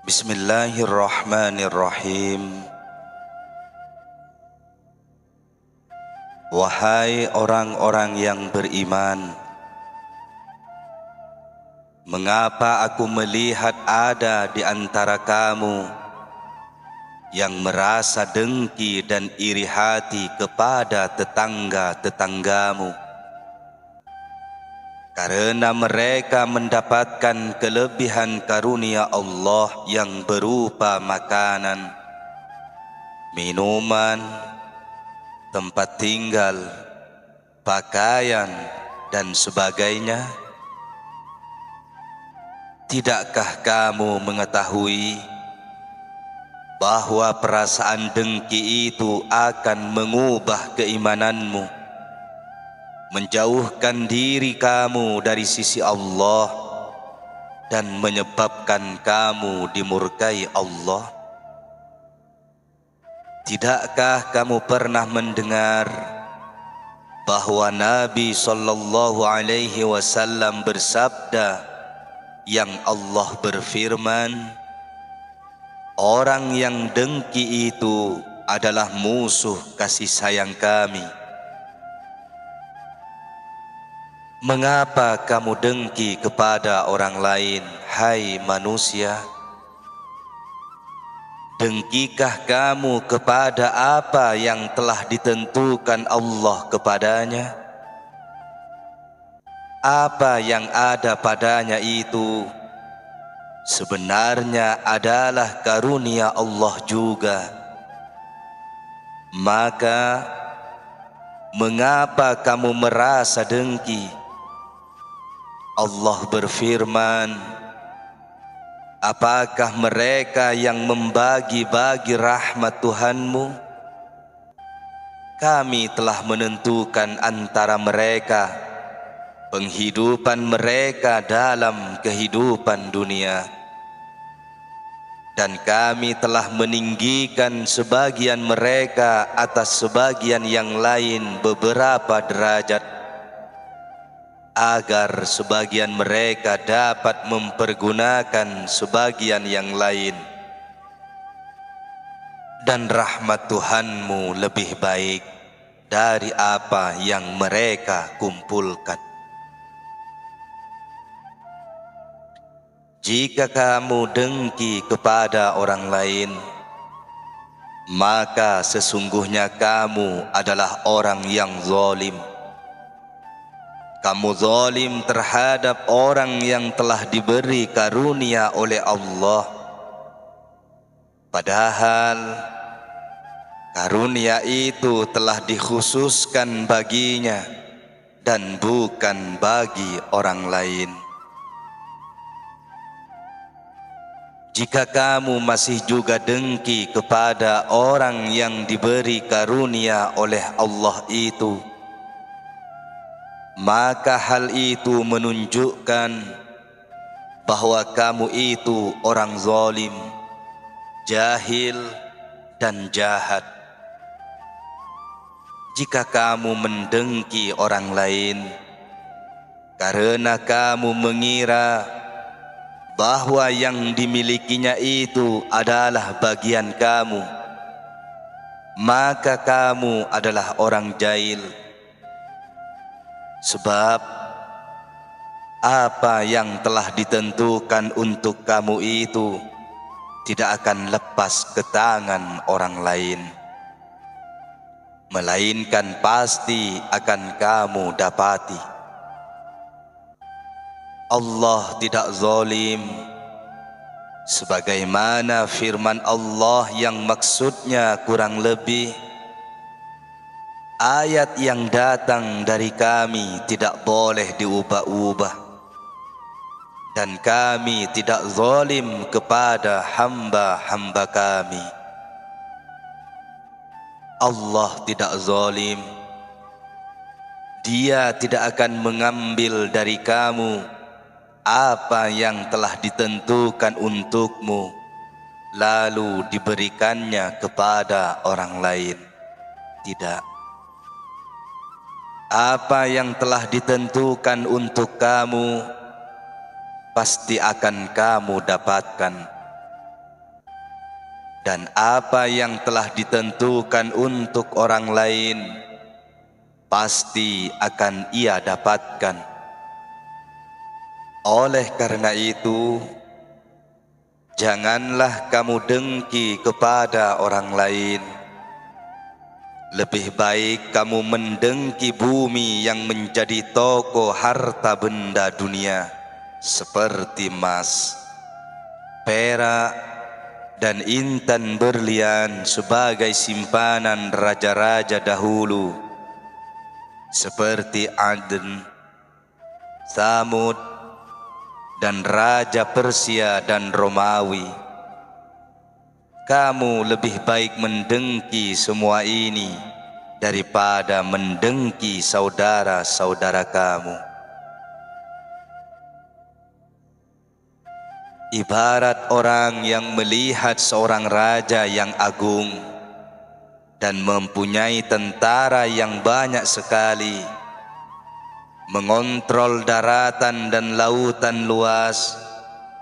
Bismillahirrahmanirrahim. Wahai orang-orang yang beriman, mengapa aku melihat ada di antara kamu yang merasa dengki dan iri hati kepada tetangga-tetanggamu, karena mereka mendapatkan kelebihan karunia Allah yang berupa makanan, minuman, tempat tinggal, pakaian, dan sebagainya? Tidakkah kamu mengetahui bahwa perasaan dengki itu akan mengubah keimananmu, menjauhkan diri kamu dari sisi Allah, dan menyebabkan kamu dimurkai Allah? Tidakkah kamu pernah mendengar bahwa Nabi SAW bersabda, yang Allah berfirman, orang yang dengki itu adalah musuh kasih sayang kami. Mengapa kamu dengki kepada orang lain, hai manusia? Dengkikah kamu kepada apa yang telah ditentukan Allah kepadanya? Apa yang ada padanya itu sebenarnya adalah karunia Allah juga. Maka mengapa kamu merasa dengki? Allah berfirman, apakah mereka yang membagi-bagi rahmat Tuhanmu? Kami telah menentukan antara mereka penghidupan mereka dalam kehidupan dunia, dan kami telah meninggikan sebagian mereka atas sebagian yang lain beberapa derajat, agar sebagian mereka dapat mempergunakan sebagian yang lain. Dan rahmat Tuhanmu lebih baik dari apa yang mereka kumpulkan. Jika kamu dengki kepada orang lain, maka sesungguhnya kamu adalah orang yang zalim. Kamu zalim terhadap orang yang telah diberi karunia oleh Allah, padahal karunia itu telah dikhususkan baginya dan bukan bagi orang lain. Jika kamu masih juga dengki kepada orang yang diberi karunia oleh Allah itu, maka hal itu menunjukkan bahwa kamu itu orang zalim, jahil, dan jahat. Jika kamu mendengki orang lain karena kamu mengira bahwa yang dimilikinya itu adalah bagian kamu, maka kamu adalah orang jahil. Sebab apa yang telah ditentukan untuk kamu itu tidak akan lepas ke tangan orang lain, melainkan pasti akan kamu dapati. Allah tidak zalim, sebagaimana firman Allah yang maksudnya kurang lebih, ayat yang datang dari kami tidak boleh diubah-ubah, dan kami tidak zalim kepada hamba-hamba kami. Allah tidak zalim. Dia tidak akan mengambil dari kamu apa yang telah ditentukan untukmu, lalu diberikannya kepada orang lain. Tidak. Apa yang telah ditentukan untuk kamu pasti akan kamu dapatkan, dan apa yang telah ditentukan untuk orang lain pasti akan ia dapatkan. Oleh karena itu, janganlah kamu dengki kepada orang lain. Lebih baik kamu mendengki bumi yang menjadi toko harta benda dunia seperti emas, perak, dan intan berlian sebagai simpanan raja-raja dahulu seperti Aden, Tsamud, dan Raja Persia dan Romawi. Kamu lebih baik mendengki semua ini daripada mendengki saudara-saudara kamu. Ibarat orang yang melihat seorang raja yang agung dan mempunyai tentara yang banyak sekali, mengontrol daratan dan lautan luas,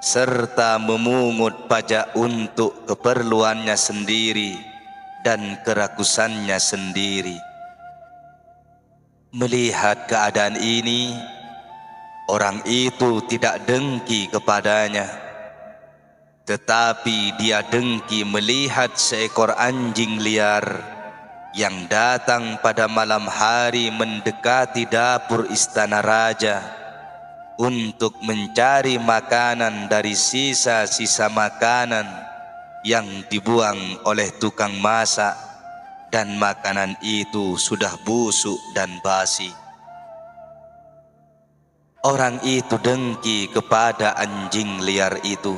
serta memungut pajak untuk keperluannya sendiri dan kerakusannya sendiri. Melihat keadaan ini, orang itu tidak dengki kepadanya, tetapi dia dengki melihat seekor anjing liar yang datang pada malam hari mendekati dapur istana raja untuk mencari makanan dari sisa-sisa makanan yang dibuang oleh tukang masak, dan makanan itu sudah busuk dan basi. Orang itu dengki kepada anjing liar itu,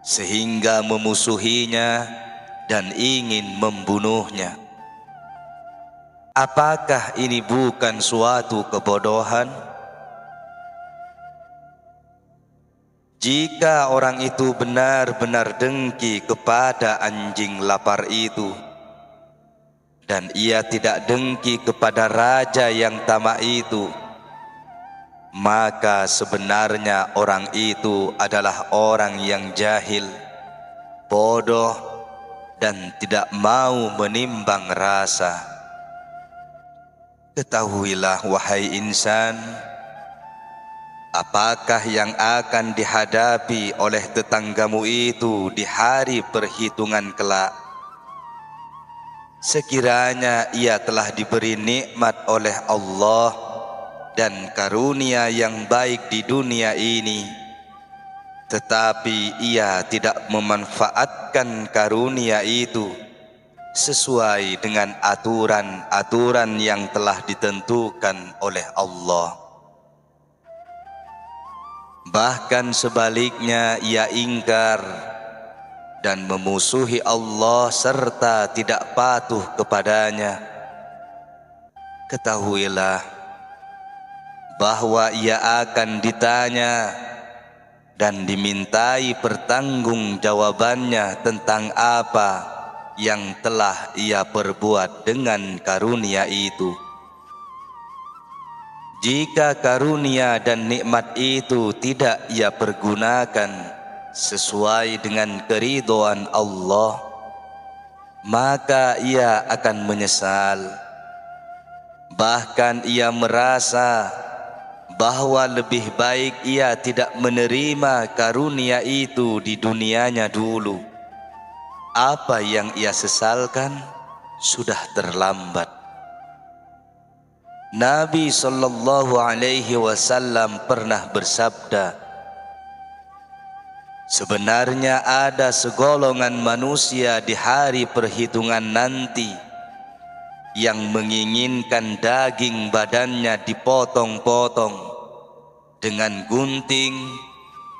sehingga memusuhinya dan ingin membunuhnya. Apakah ini bukan suatu kebodohan? Jika orang itu benar-benar dengki kepada anjing lapar itu, dan ia tidak dengki kepada raja yang tamak itu, maka sebenarnya orang itu adalah orang yang jahil, bodoh, dan tidak mau menimbang rasa. Ketahuilah wahai insan, apakah yang akan dihadapi oleh tetanggamu itu di hari perhitungan kelak? Sekiranya ia telah diberi nikmat oleh Allah dan karunia yang baik di dunia ini, tetapi ia tidak memanfaatkan karunia itu sesuai dengan aturan-aturan yang telah ditentukan oleh Allah. Bahkan sebaliknya ia ingkar dan memusuhi Allah serta tidak patuh kepadanya. Ketahuilah bahwa ia akan ditanya dan dimintai pertanggungjawabannya tentang apa yang telah ia perbuat dengan karunia itu. Jika karunia dan nikmat itu tidak ia pergunakan sesuai dengan keridhaan Allah, maka ia akan menyesal. Bahkan ia merasa bahwa lebih baik ia tidak menerima karunia itu di dunianya dulu. Apa yang ia sesalkan sudah terlambat. Nabi sallallahu alaihi wasallam pernah bersabda, sebenarnya ada segolongan manusia di hari perhitungan nanti yang menginginkan daging badannya dipotong-potong dengan gunting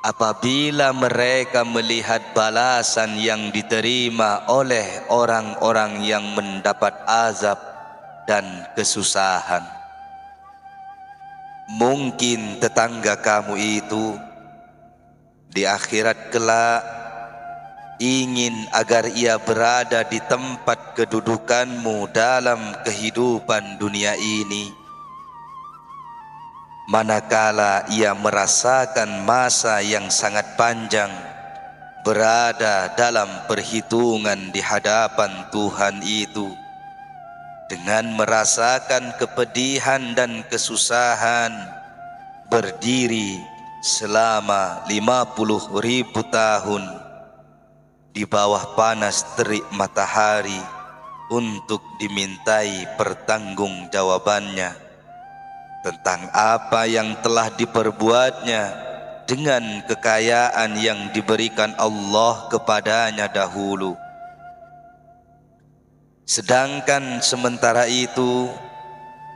apabila mereka melihat balasan yang diterima oleh orang-orang yang mendapat azab dan kesusahan. Mungkin tetangga kamu itu di akhirat kelak ingin agar ia berada di tempat kedudukanmu dalam kehidupan dunia ini, manakala ia merasakan masa yang sangat panjang berada dalam perhitungan di hadapan Tuhan itu dengan merasakan kepedihan dan kesusahan, berdiri selama 50.000 tahun di bawah panas terik matahari untuk dimintai pertanggungjawabannya tentang apa yang telah diperbuatnya dengan kekayaan yang diberikan Allah kepadanya dahulu. Sedangkan sementara itu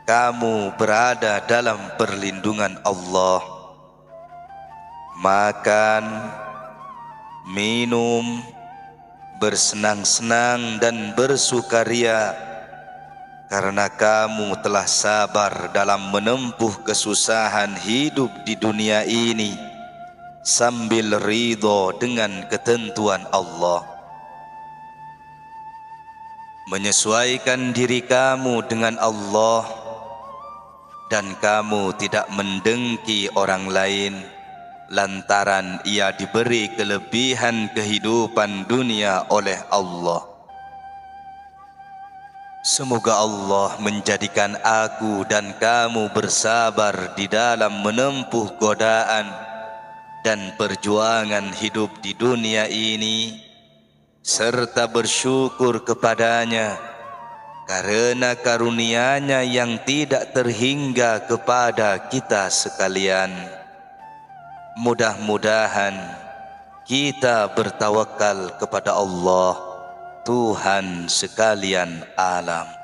kamu berada dalam perlindungan Allah. Makan, minum, bersenang-senang dan bersukaria karena kamu telah sabar dalam menempuh kesusahan hidup di dunia ini sambil ridho dengan ketentuan Allah. Menyesuaikan diri kamu dengan Allah, dan kamu tidak mendengki orang lain lantaran ia diberi kelebihan kehidupan dunia oleh Allah. Semoga Allah menjadikan aku dan kamu bersabar di dalam menempuh godaan dan perjuangan hidup di dunia ini, serta bersyukur kepadanya karena karunia-Nya yang tidak terhingga kepada kita sekalian. Mudah-mudahan kita bertawakal kepada Allah, Tuhan sekalian alam.